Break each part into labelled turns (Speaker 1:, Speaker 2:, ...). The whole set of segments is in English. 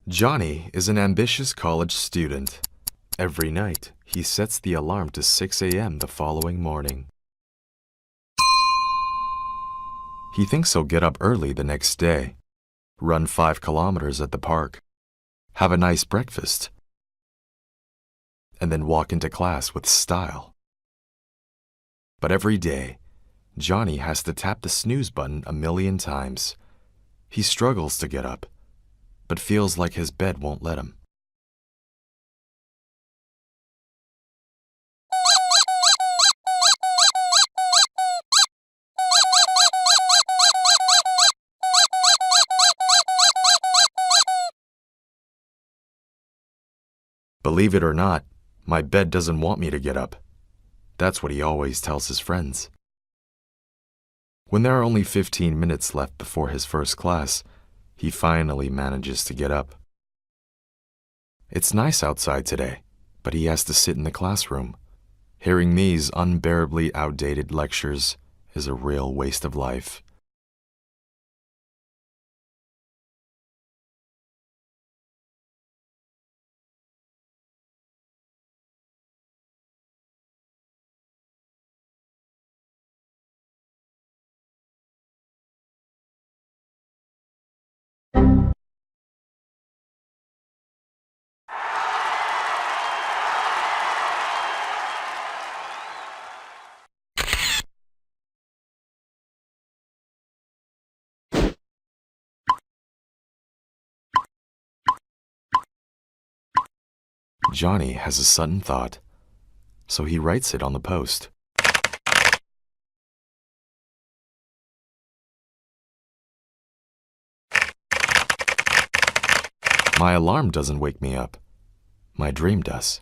Speaker 1: Johnny is an ambitious college student. Every night, he sets the alarm to 6 a.m. the following morning. He thinks he'll get up early the next day, run 5 kilometers at the park, have a nice breakfast, and then walk into class with style. But every day, Johnny has to tap the snooze button a million times. He struggles to get up, but feels like his bed won't let him. Believe it or not, my bed doesn't want me to get up. That's what he always tells his friends. When there are only 15 minutes left before his first class, he finally manages to get up. It's nice outside today, but he has to sit in the classroom. Hearing these unbearably outdated lectures is a real waste of life. Johnny has a sudden thought, so he writes it on the post. My alarm doesn't wake me up. My dream does.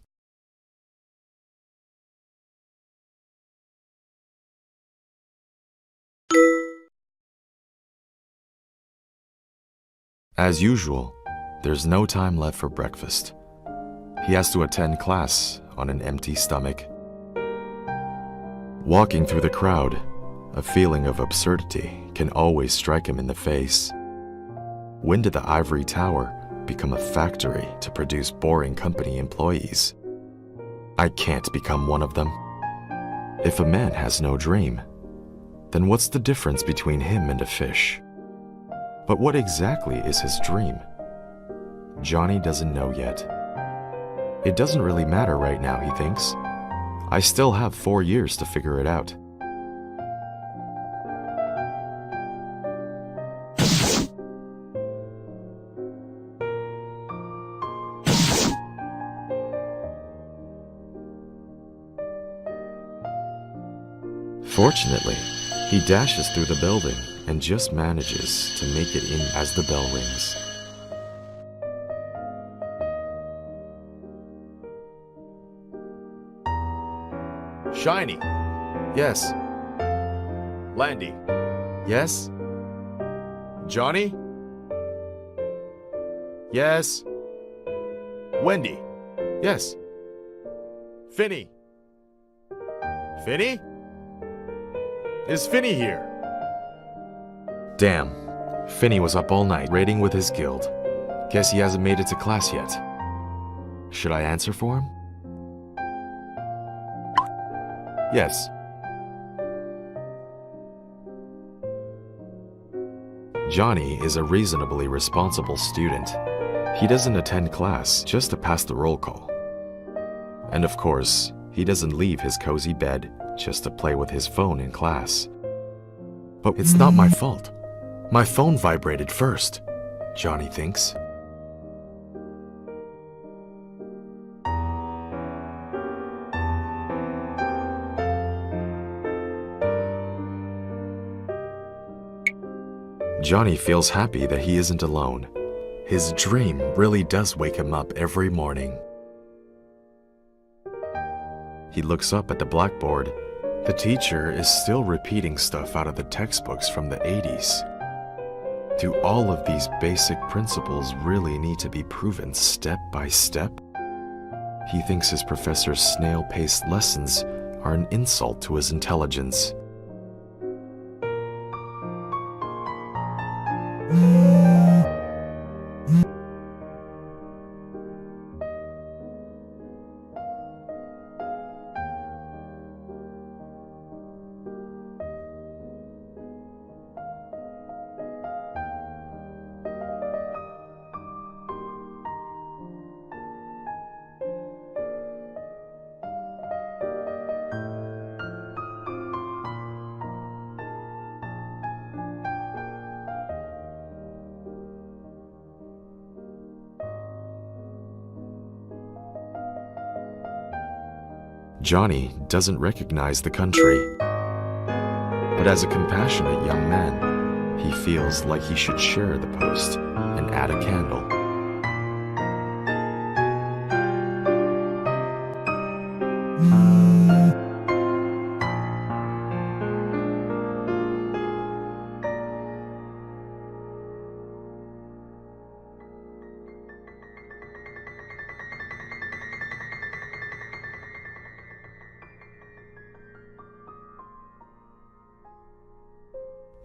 Speaker 1: As usual, there's no time left for breakfast. He has to attend class on an empty stomach. Walking through the crowd, a feeling of absurdity can always strike him in the face. When did the ivory tower become a factory to produce boring company employees? I can't become one of them. If a man has no dream, then what's the difference between him and a fish? But what exactly is his dream? Johnny doesn't know yet. It doesn't really matter right now, he thinks. I still have 4 years to figure it out. Fortunately, he dashes through the building and just manages to make it in as the bell rings. Shiny. Yes. Landy. Yes. Johnny. Yes. Wendy. Yes. Finny. Finny? Is Finny here? Damn. Finny was up all night raiding with his guild. Guess he hasn't made it to class yet. Should I answer for him? Yes. Johnny is a reasonably responsible student. He doesn't attend class just to pass the roll call. And of course, he doesn't leave his cozy bed just to play with his phone in class. But it's not my fault. My phone vibrated first, Johnny thinks. Johnny feels happy that he isn't alone. His dream really does wake him up every morning. He looks up at the blackboard. The teacher is still repeating stuff out of the textbooks from the 80s. Do all of these basic principles really need to be proven step by step? He thinks his professor's snail-paced lessons are an insult to his intelligence. Johnny doesn't recognize the country, but as a compassionate young man, he feels like he should share the post and add a candle.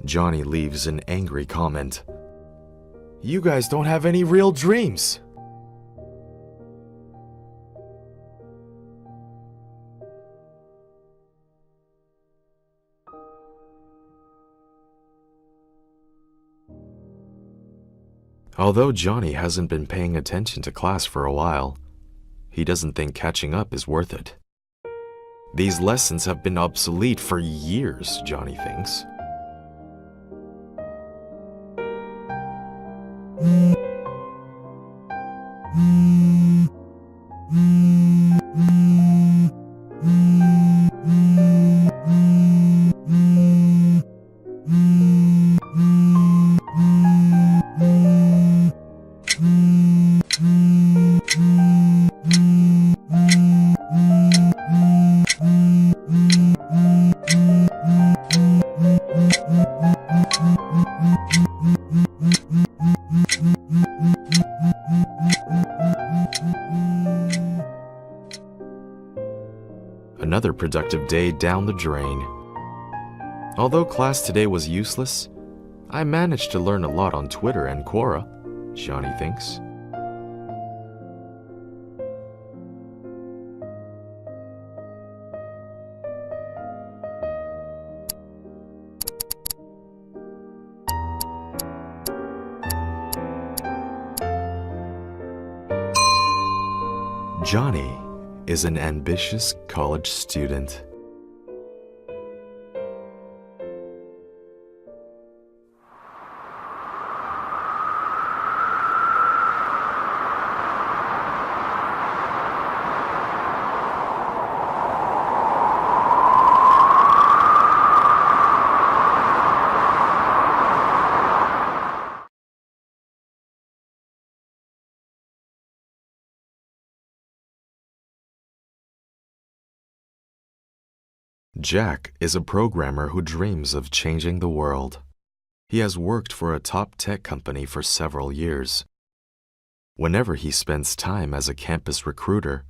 Speaker 1: Johnny leaves an angry comment. "You guys don't have any real dreams." Although Johnny hasn't been paying attention to class for a while, he doesn't think catching up is worth it. These lessons have been obsolete for years, Johnny thinks. Another productive day down the drain. Although class today was useless, I managed to learn a lot on Twitter and Quora, Johnny thinks. Johnny is an ambitious college student. Jack is a programmer who dreams of changing the world. He has worked for a top tech company for several years. Whenever he spends time as a campus recruiter,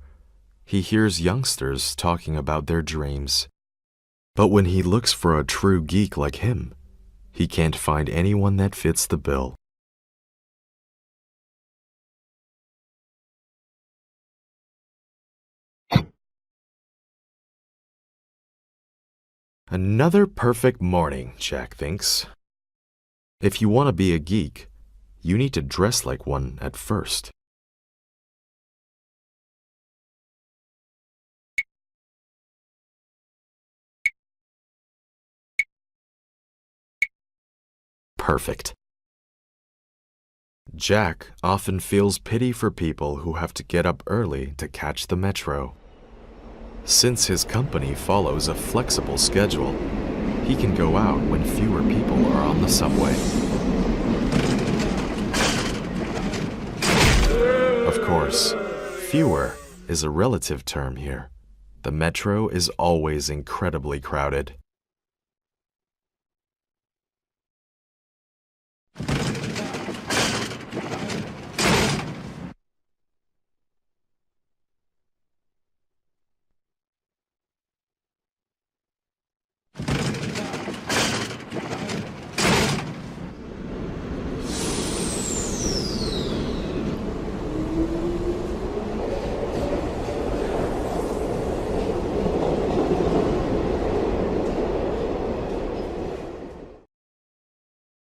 Speaker 1: he hears youngsters talking about their dreams. But when he looks for a true geek like him, he can't find anyone that fits the bill. Another perfect morning, Jack thinks. If you want to be a geek, you need to dress like one at first. Perfect. Jack often feels pity for people who have to get up early to catch the metro. Since his company follows a flexible schedule, he can go out when fewer people are on the subway. Of course, fewer is a relative term here. The metro is always incredibly crowded.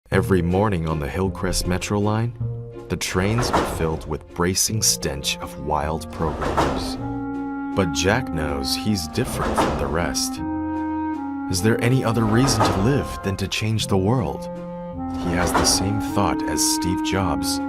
Speaker 1: Every morning on the Hillcrest Metro line, the trains are filled with bracing stench of wild programmers. But Jack knows he's different from the rest. Is there any other reason to live than to change the world? He has the same thought as Steve Jobs.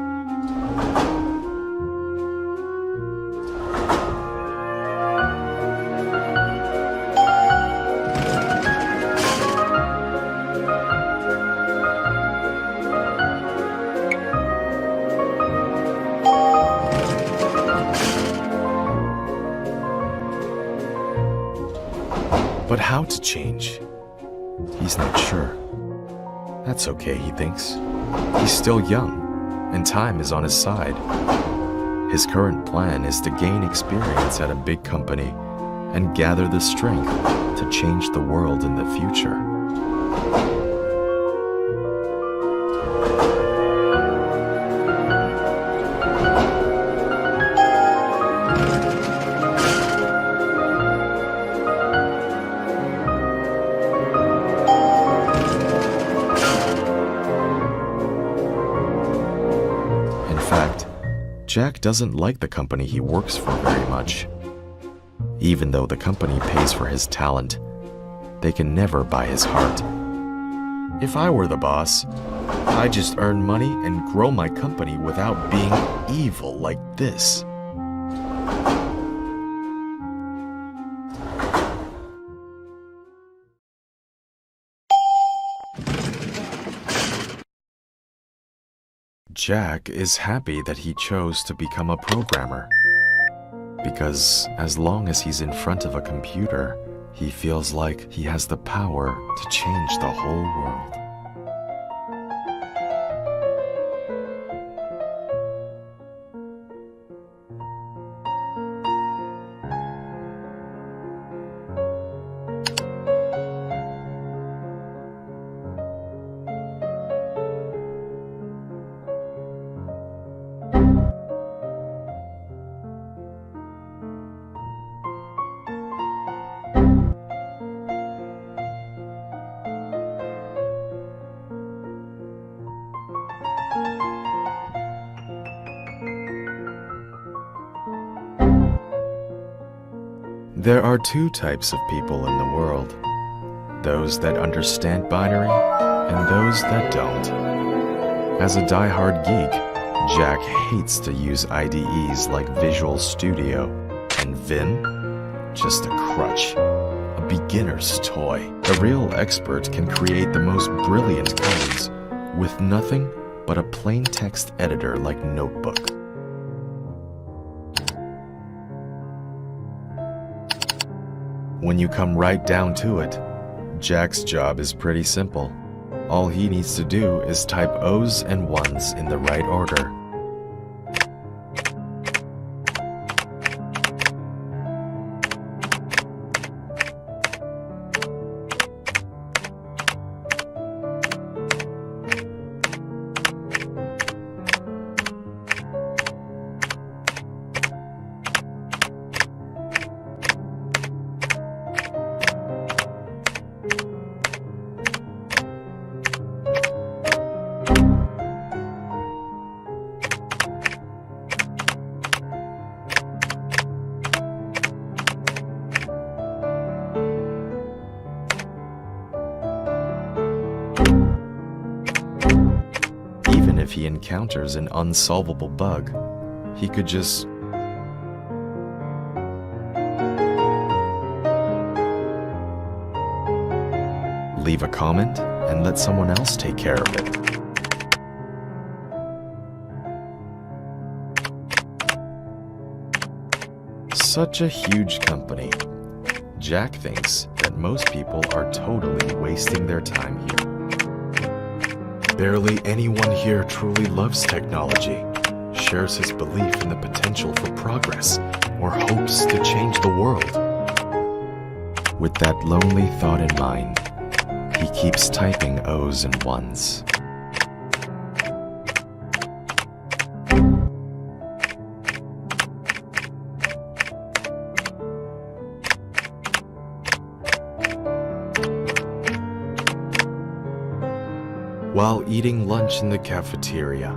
Speaker 1: But how to change? He's not sure. That's okay, he thinks. He's still young, and time is on his side. His current plan is to gain experience at a big company and gather the strength to change the world in the future. In fact, Jack doesn't like the company he works for very much. Even though the company pays for his talent, they can never buy his heart. If I were the boss, I'd just earn money and grow my company without being evil like this. Jack is happy that he chose to become a programmer, because as long as he's in front of a computer, he feels like he has the power to change the whole world. There are two types of people in the world: those that understand binary and those that don't. As a die-hard geek, Jack hates to use IDEs like Visual Studio, and Vim? Just a crutch, a beginner's toy. A real expert can create the most brilliant codes with nothing but a plain text editor like Notebook. When you come right down to it, Jack's job is pretty simple. All he needs to do is type O's and 1s in the right order. If he encounters an unsolvable bug, he could just leave a comment and let someone else take care of it. Such a huge company. Jack thinks that most people are totally wasting their time here. Barely anyone here truly loves technology, shares his belief in the potential for progress, or hopes to change the world. With that lonely thought in mind, he keeps typing O's and 1s. While eating lunch in the cafeteria,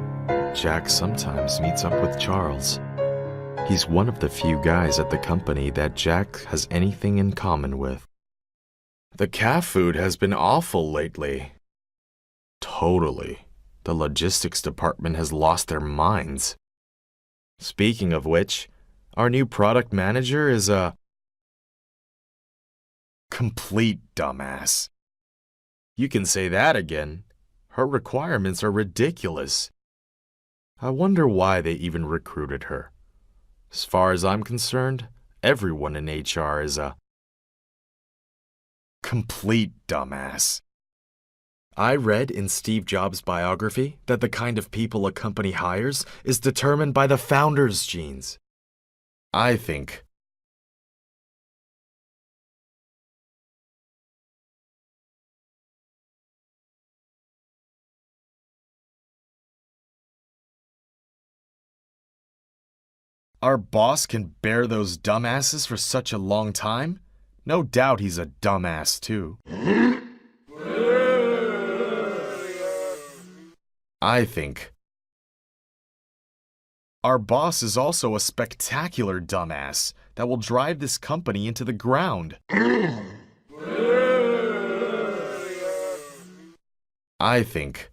Speaker 1: Jack sometimes meets up with Charles. He's one of the few guys at the company that Jack has anything in common with. The caf food has been awful lately. Totally. The logistics department has lost their minds. Speaking of which, our new product manager is a complete dumbass. You can say that again. Her requirements are ridiculous. I wonder why they even recruited her. As far as I'm concerned, everyone in HR is a complete dumbass. I read in Steve Jobs' biography that the kind of people a company hires is determined by the founder's genes. I think our boss can bear those dumbasses for such a long time? No doubt he's a dumbass too. I think our boss is also a spectacular dumbass that will drive this company into the ground. I think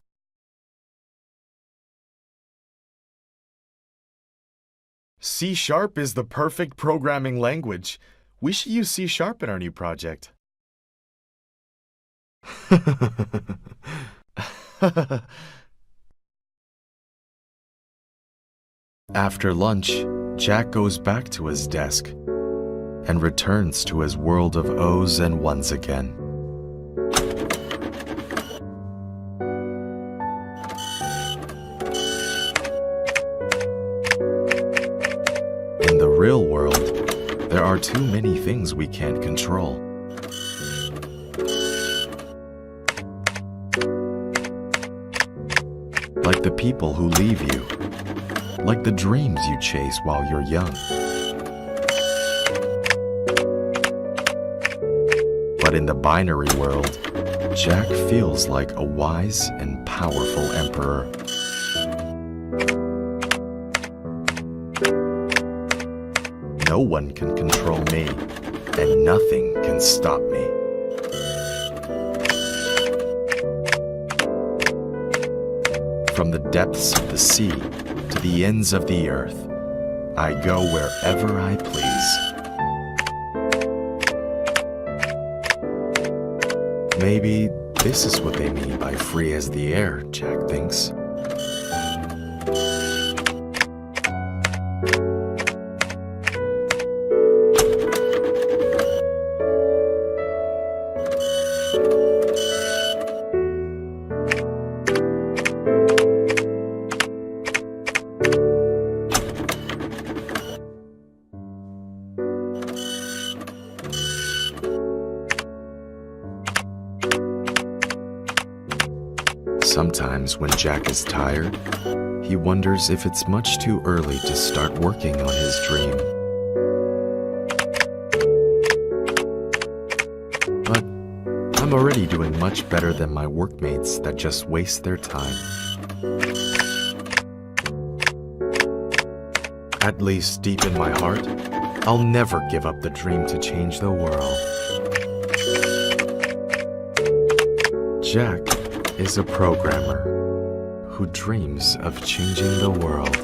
Speaker 1: C# is the perfect programming language. We should use C# in our new project. After lunch, Jack goes back to his desk and returns to his world of O's and ones again. In the real world, there are too many things we can't control. Like the people who leave you, like the dreams you chase while you're young. But in the binary world, Jack feels like a wise and powerful emperor. No one can control me, and nothing can stop me. From the depths of the sea to the ends of the earth, I go wherever I please. Maybe this is what they mean by free as the air, Jack thinks. Sometimes when Jack is tired, he wonders if it's much too early to start working on his dream. But I'm already doing much better than my workmates that just waste their time. At least deep in my heart, I'll never give up the dream to change the world. Jack is a programmer who dreams of changing the world.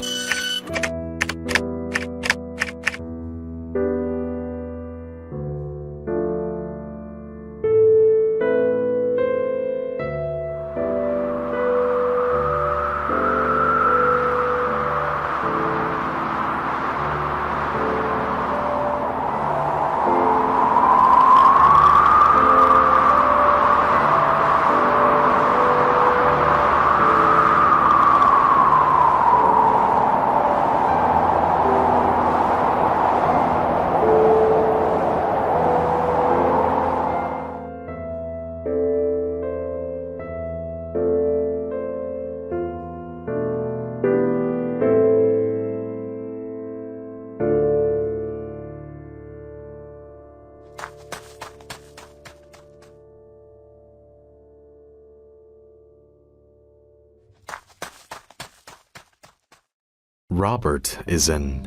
Speaker 1: Robert is an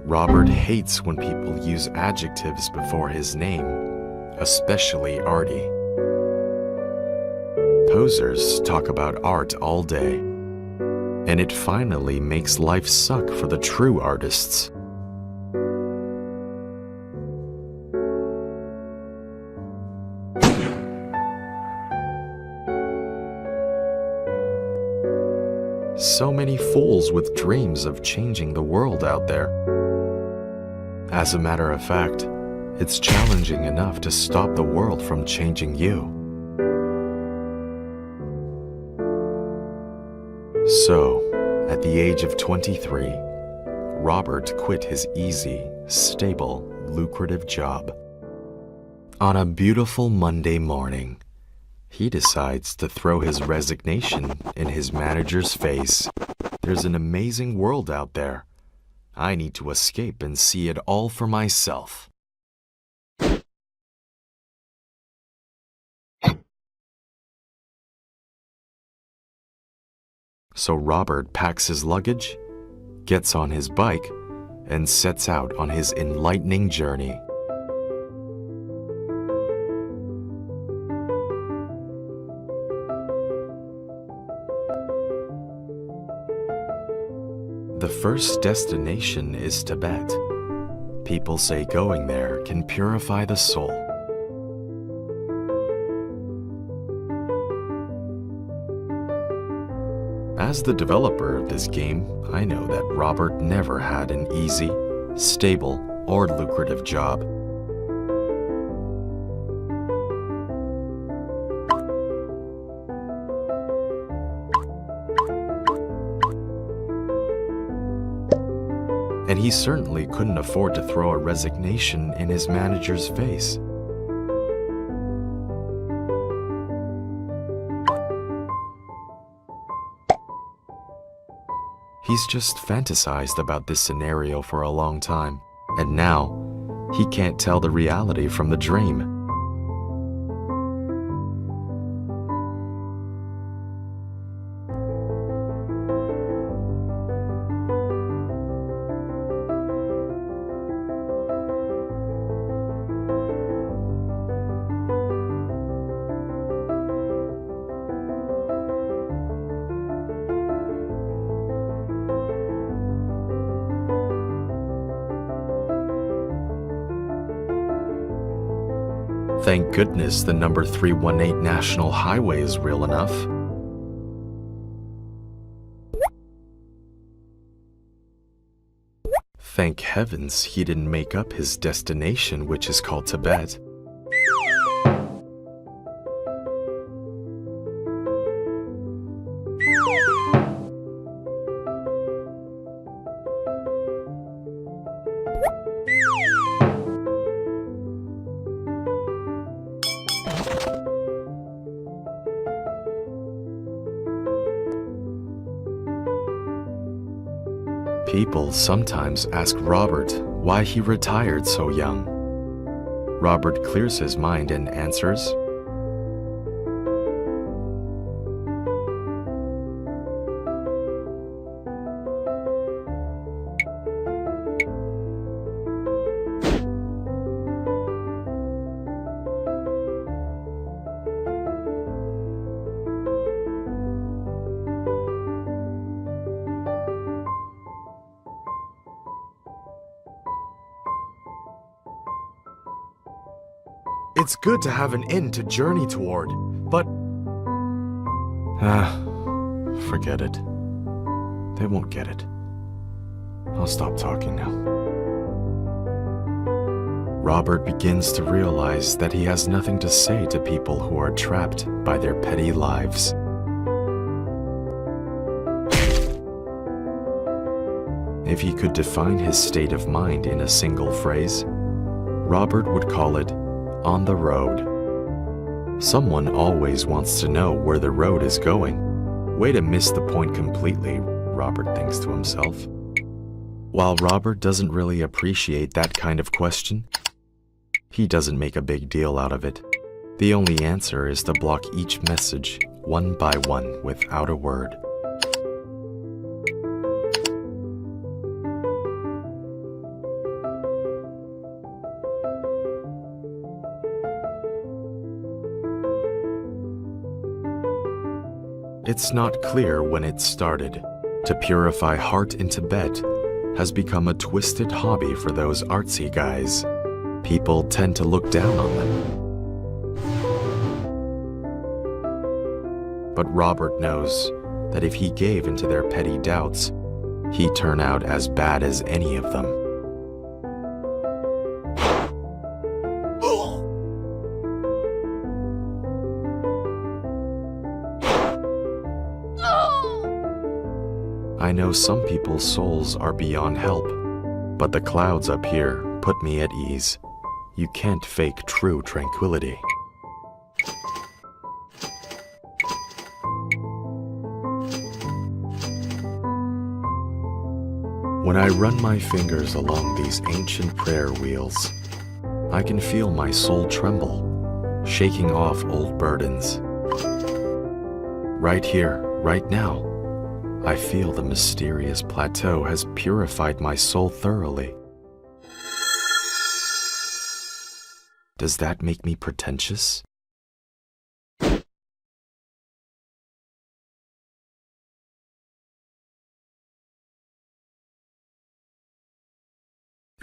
Speaker 1: Robert hates when people use adjectives before his name, especially arty. Posers talk about art all day, and it finally makes life suck for the true artists. So many fools with dreams of changing the world out there. As a matter of fact, it's challenging enough to stop the world from changing you. So, at the age of 23, Robert quit his easy, stable, lucrative job. On a beautiful Monday morning, he decides to throw his resignation in his manager's face. There's an amazing world out there. I need to escape and see it all for myself. So Robert packs his luggage, gets on his bike, and sets out on his enlightening journey. The first destination is Tibet. People say going there can purify the soul. As the developer of this game, I know that Robert never had an easy, stable, or lucrative job. And he certainly couldn't afford to throw a resignation in his manager's face. He's just fantasized about this scenario for a long time, and now he can't tell the reality from the dream. Thank goodness the number 318 National Highway is real enough. Thank heavens he didn't make up his destination, which is called Tibet. People sometimes ask Robert why he retired so young. Robert clears his mind and answers, "It's good to have an end to journey toward, but..." Forget it. They won't get it. I'll stop talking now. Robert begins to realize that he has nothing to say to people who are trapped by their petty lives. If he could define his state of mind in a single phrase, Robert would call it on the road. Someone always wants to know where the road is going. Way to miss the point completely, Robert thinks to himself. While Robert doesn't really appreciate that kind of question, he doesn't make a big deal out of it. The only answer is to block each message one by one without a word. It's not clear when it started. To purify heart in Tibet has become a twisted hobby for those artsy guys. People tend to look down on them. But Robert knows that if he gave into their petty doubts, he'd turn out as bad as any of them. I know some people's souls are beyond help, but the clouds up here put me at ease. You can't fake true tranquility. When I run my fingers along these ancient prayer wheels, I can feel my soul tremble, shaking off old burdens. Right here, right now, I feel the mysterious plateau has purified my soul thoroughly. Does that make me pretentious?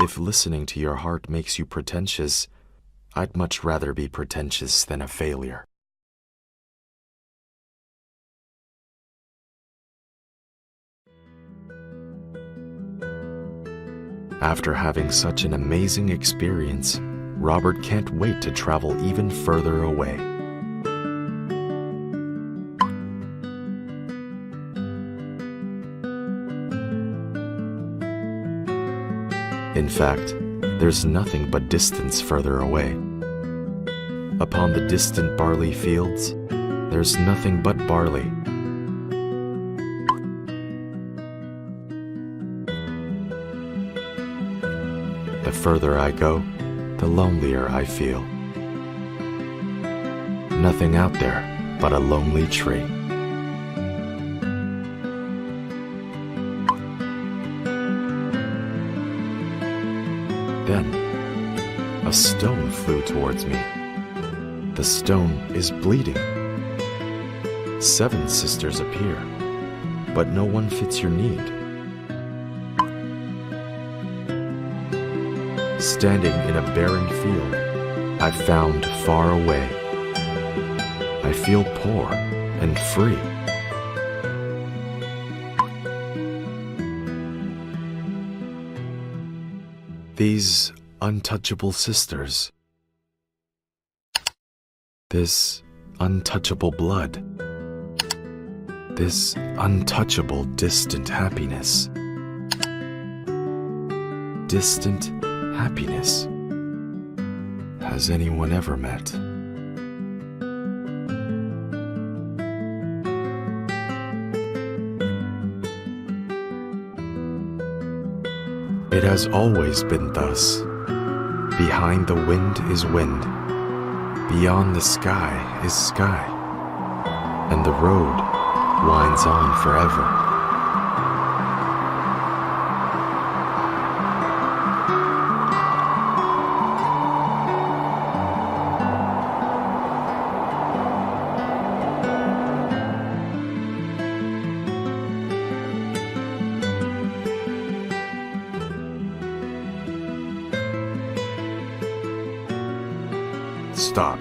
Speaker 1: If listening to your heart makes you pretentious, I'd much rather be pretentious than a failure. After having such an amazing experience, Robert can't wait to travel even further away. In fact, there's nothing but distance further away. Upon the distant barley fields, there's nothing but barley. The further I go, the lonelier I feel. Nothing out there but a lonely tree. Then, a stone flew towards me. The stone is bleeding. 7 sisters appear, but no one fits your need. Standing in a barren field, I found far away. I feel poor and free. These untouchable sisters, this untouchable blood, this untouchable distant happiness. Distant happiness. Has anyone ever met? It has always been thus. Behind the wind is wind. Beyond the sky is sky. And the road winds on forever. Stop.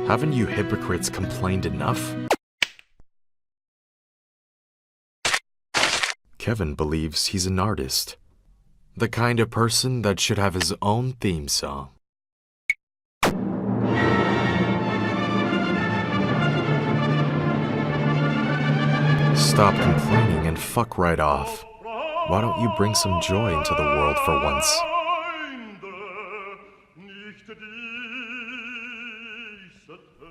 Speaker 1: Haven't you hypocrites complained enough? Kevin believes he's an artist. The kind of person that should have his own theme song. Stop complaining and fuck right off. Why don't you bring some joy into the world for once?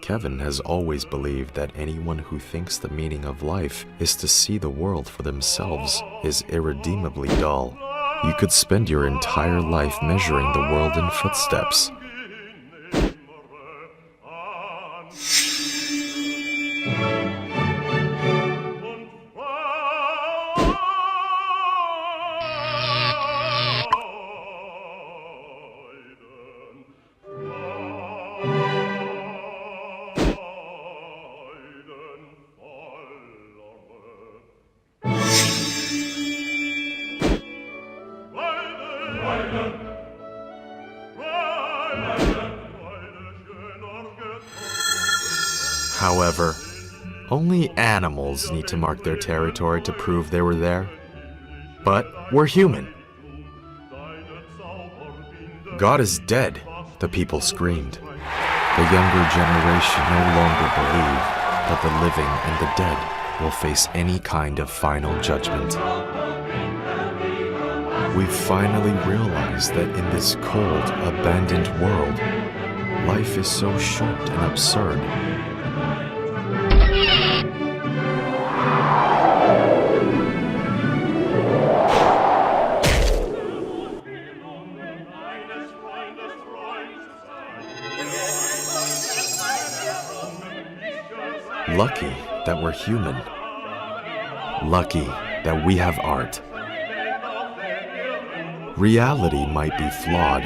Speaker 1: Kevin has always believed that anyone who thinks the meaning of life is to see the world for themselves is irredeemably dull. You could spend your entire life measuring the world in footsteps. Only animals need to mark their territory to prove they were there. But we're human. God is dead, the people screamed. The younger generation no longer believe that the living and the dead will face any kind of final judgment. We've finally realized that in this cold, abandoned world, life is so short and absurd. Lucky that we're human. Lucky that we have art. Reality might be flawed,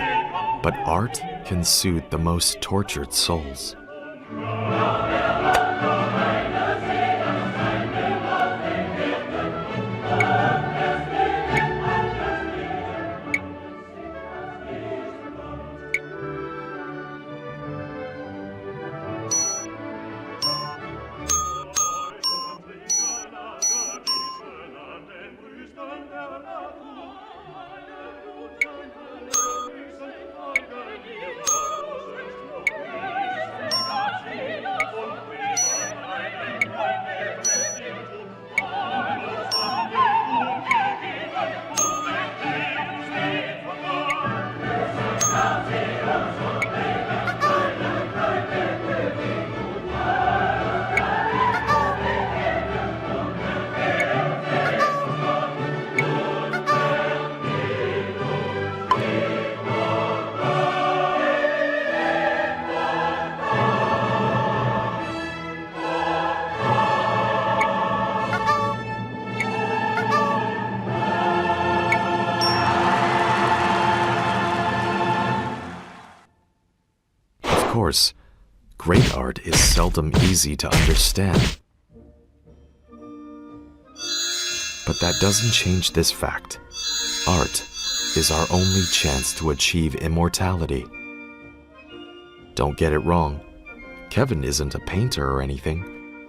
Speaker 1: but art can soothe the most tortured souls. Of course, great art is seldom easy to understand. But that doesn't change this fact. Art is our only chance to achieve immortality. Don't get it wrong, Kevin isn't a painter or anything.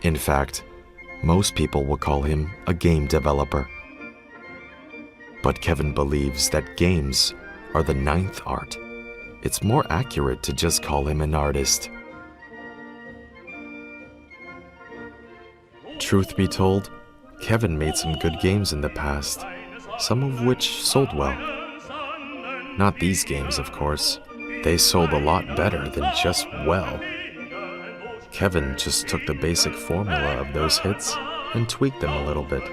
Speaker 1: In fact, most people will call him a game developer. But Kevin believes that games are the ninth art. It's more accurate to just call him an artist. Truth be told, Kevin made some good games in the past, some of which sold well. Not these games, of course. They sold a lot better than just well. Kevin just took the basic formula of those hits and tweaked them a little bit.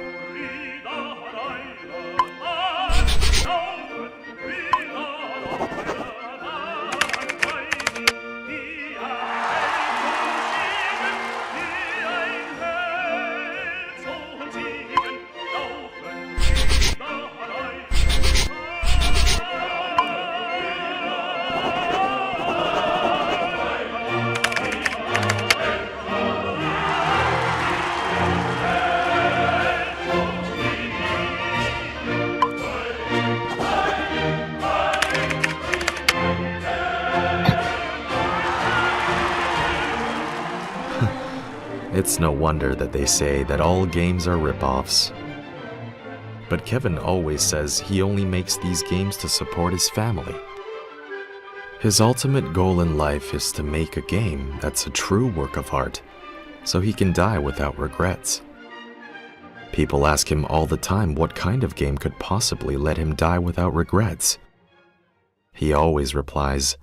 Speaker 1: It's no wonder that they say that all games are rip-offs. But Kevin always says he only makes these games to support his family. His ultimate goal in life is to make a game that's a true work of art, so he can die without regrets. People ask him all the time what kind of game could possibly let him die without regrets. He always replies,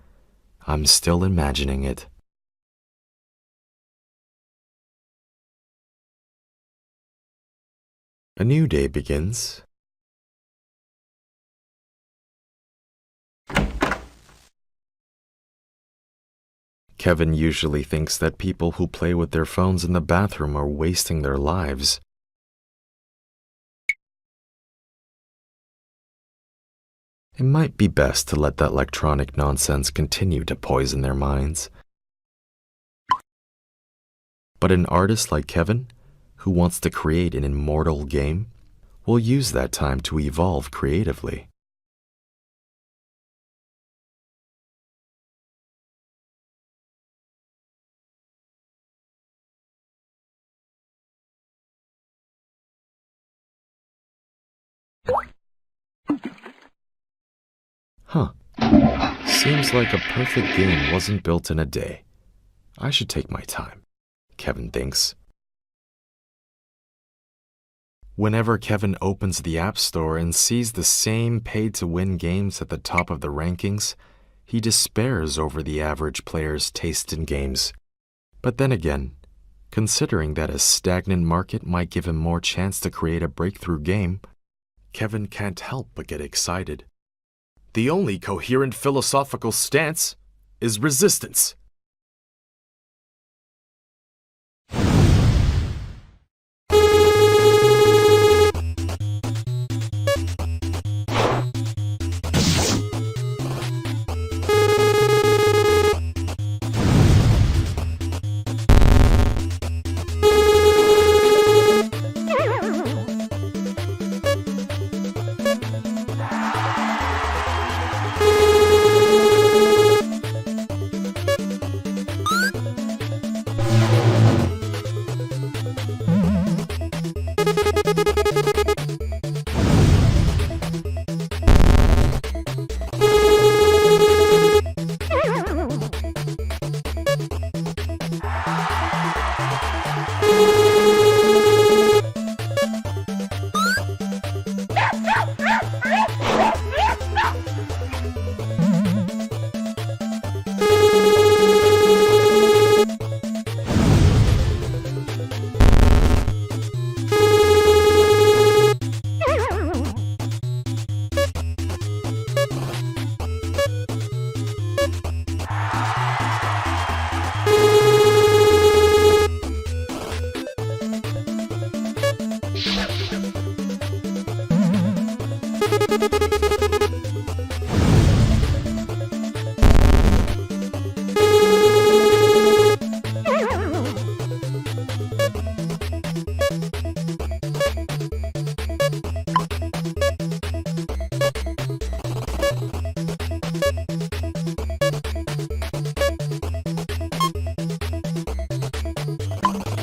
Speaker 1: "I'm still imagining it." A new day begins. Kevin usually thinks that people who play with their phones in the bathroom are wasting their lives. It might be best to let that electronic nonsense continue to poison their minds. But an artist like Kevin, who wants to create an immortal game, will use that time to evolve creatively. Seems like a perfect game wasn't built in a day. I should take my time, Kevin thinks. Whenever Kevin opens the App Store and sees the same pay-to-win games at the top of the rankings, he despairs over the average player's taste in games. But then again, considering that a stagnant market might give him more chance to create a breakthrough game, Kevin can't help but get excited. The only coherent philosophical stance is resistance.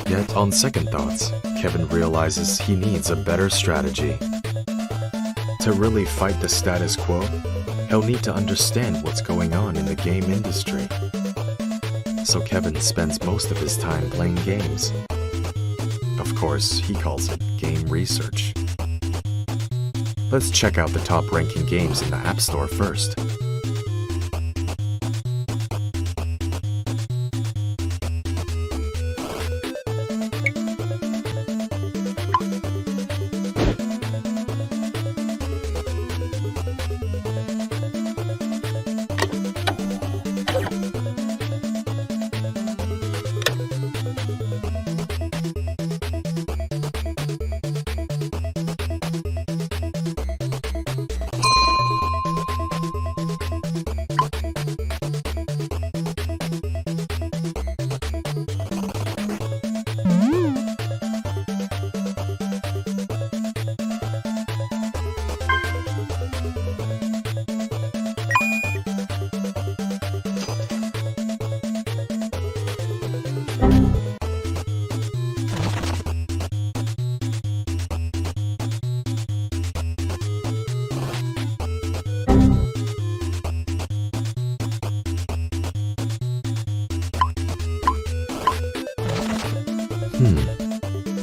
Speaker 1: Yet, on second thoughts, Kevin realizes he needs a better strategy. To really fight the status quo, he'll need to understand what's going on in the game industry. So Kevin spends most of his time playing games. Of course, he calls it game research. Let's check out the top-ranking games in the App Store first.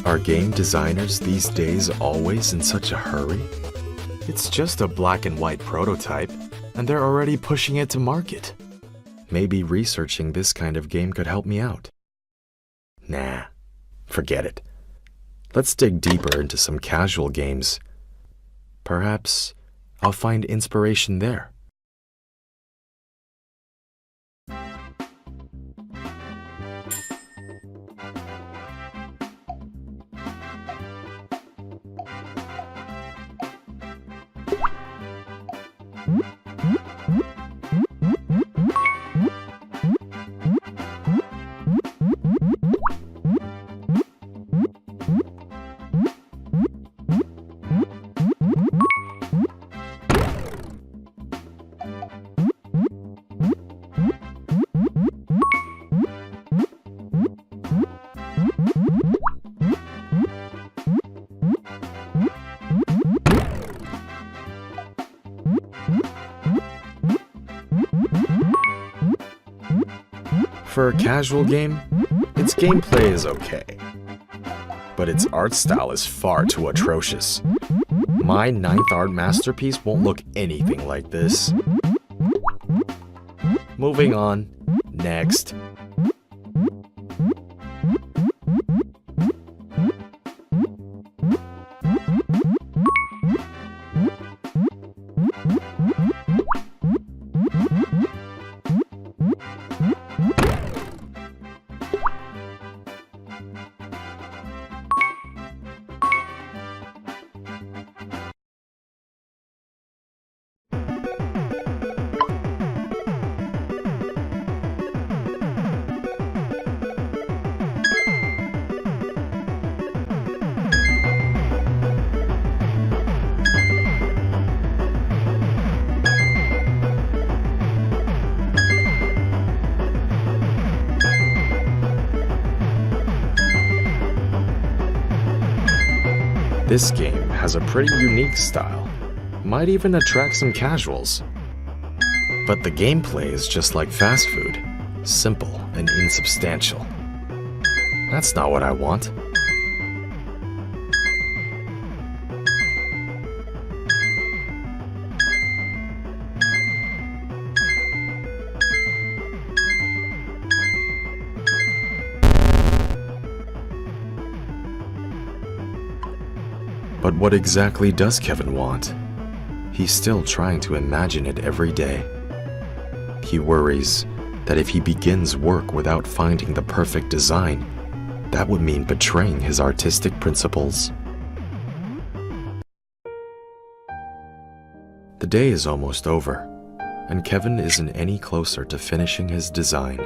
Speaker 1: Are game designers these days always in such a hurry? It's just a black and white prototype, and they're already pushing it to market. Maybe researching this kind of game could help me out. Nah, forget it. Let's dig deeper into some casual games. Perhaps I'll find inspiration there. For a casual game, its gameplay is okay. But its art style is far too atrocious. My 9th art masterpiece won't look anything like this. Moving on. Next. This game has a pretty unique style. Might even attract some casuals. But the gameplay is just like fast food. Simple and insubstantial. That's not what I want. But what exactly does Kevin want? He's still trying to imagine it every day. He worries that if he begins work without finding the perfect design, that would mean betraying his artistic principles. The day is almost over, and Kevin isn't any closer to finishing his design.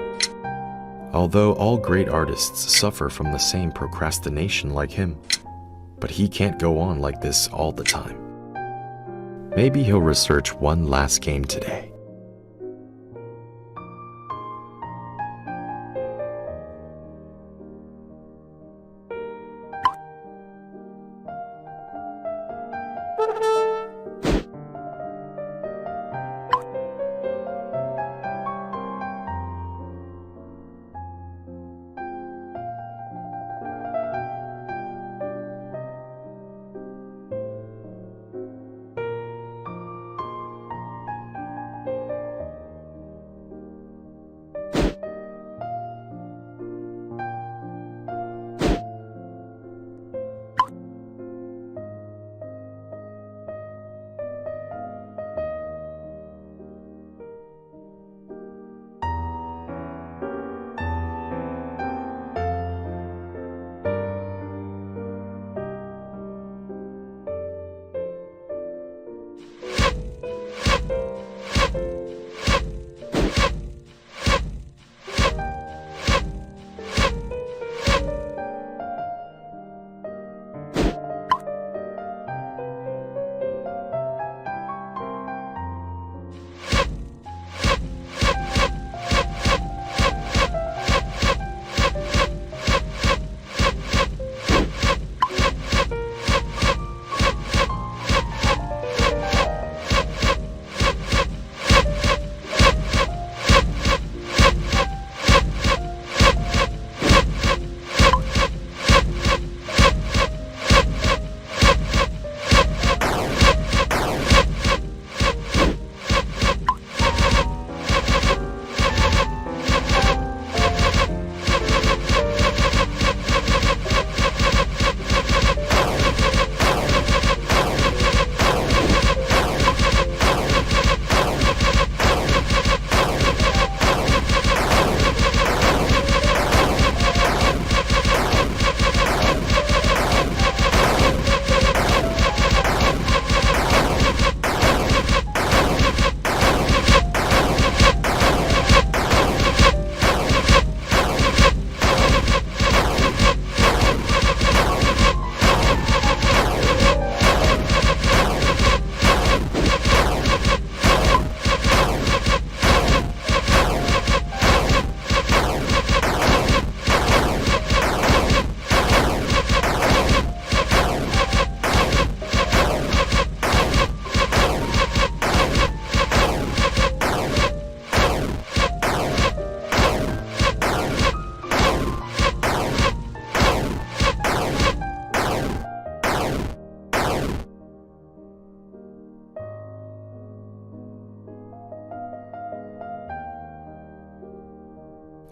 Speaker 1: Although all great artists suffer from the same procrastination like him, but he can't go on like this all the time. Maybe he'll research one last game today.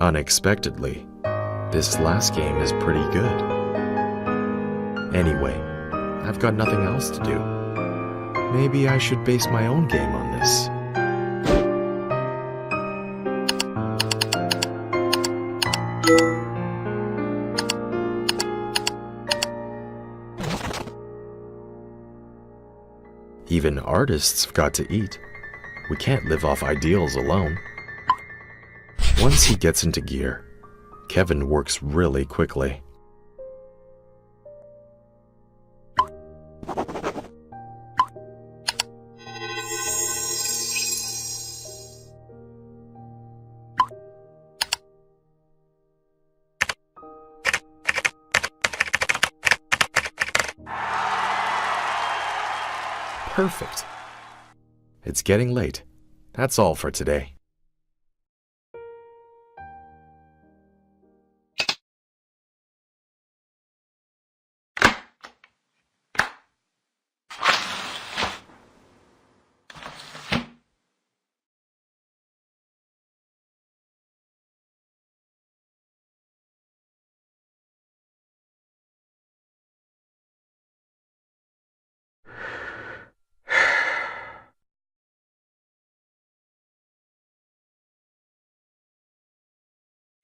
Speaker 1: Unexpectedly, this last game is pretty good. Anyway, I've got nothing else to do. Maybe I should base my own game on this. Even artists have got to eat. We can't live off ideals alone. Once he gets into gear, Kevin works really quickly. Perfect. It's getting late. That's all for today.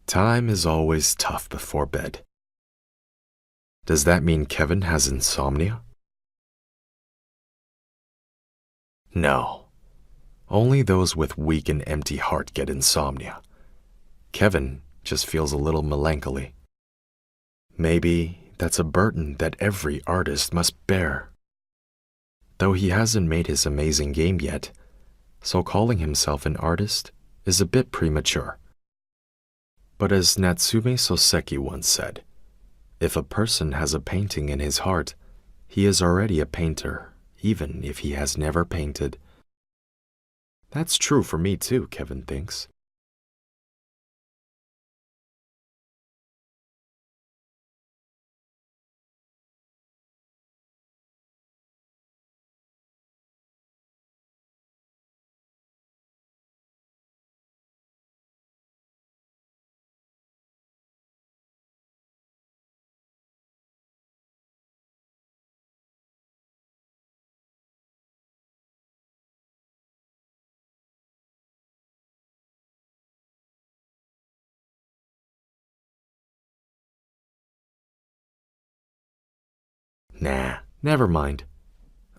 Speaker 1: Time is always tough before bed. Does that mean Kevin has insomnia? No. Only those with weak and empty heart get insomnia. Kevin just feels a little melancholy. Maybe that's a burden that every artist must bear. Though he hasn't made his amazing game yet, so calling himself an artist is a bit premature. But as Natsume Soseki once said, if a person has a painting in his heart, he is already a painter, even if he has never painted. That's true for me too, Kevin thinks. Nah, never mind.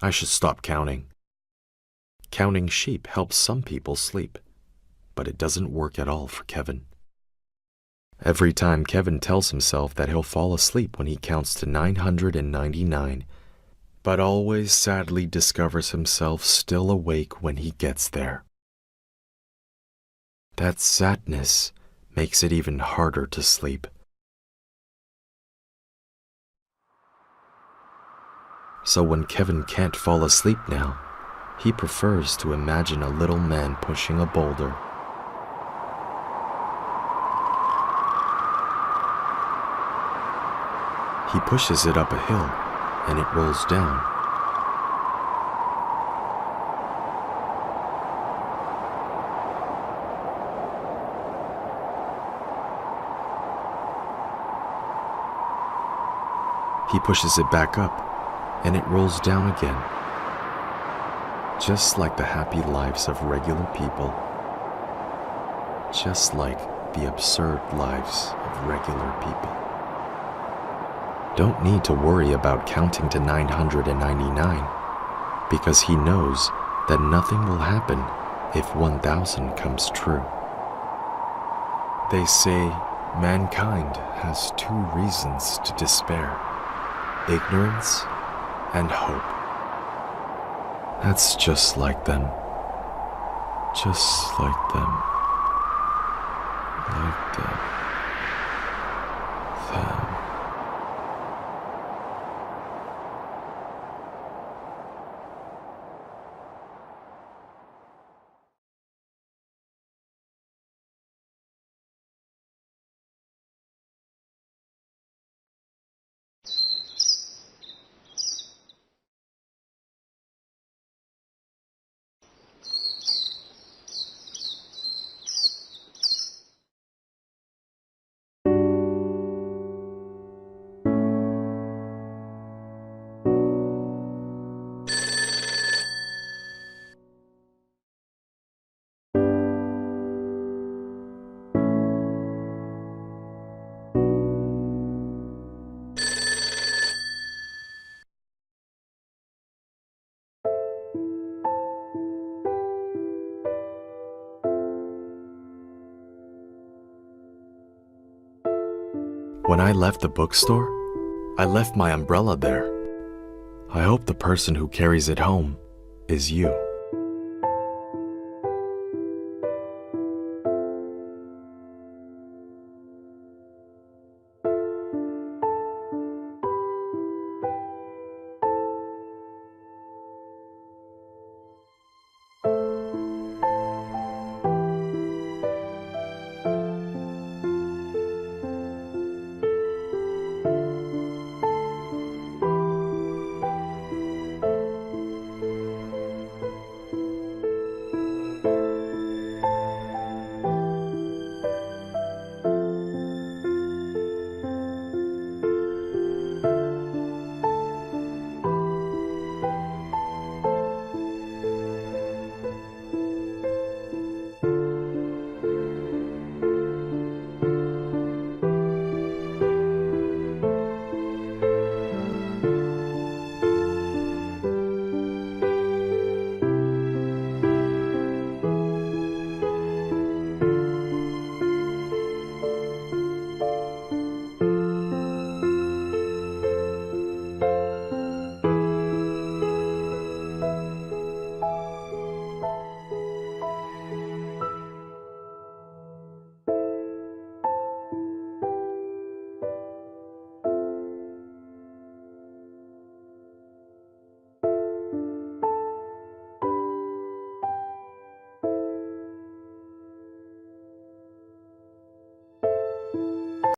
Speaker 1: I should stop counting. Counting sheep helps some people sleep, but it doesn't work at all for Kevin. Every time Kevin tells himself that he'll fall asleep when he counts to 999, but always sadly discovers himself still awake when he gets there. That sadness makes it even harder to sleep. So when Kevin can't fall asleep now, he prefers to imagine a little man pushing a boulder. He pushes it up a hill, and it rolls down. He pushes it back up, and it rolls down again. Just like the happy lives of regular people. Just like the absurd lives of regular people. Don't need to worry about counting to 999, because he knows that nothing will happen if 1000 comes true. They say mankind has two reasons to despair: ignorance and hope. That's just like them. Just like them. Like them. Them. When I left the bookstore, I left my umbrella there. I hope the person who carries it home is you.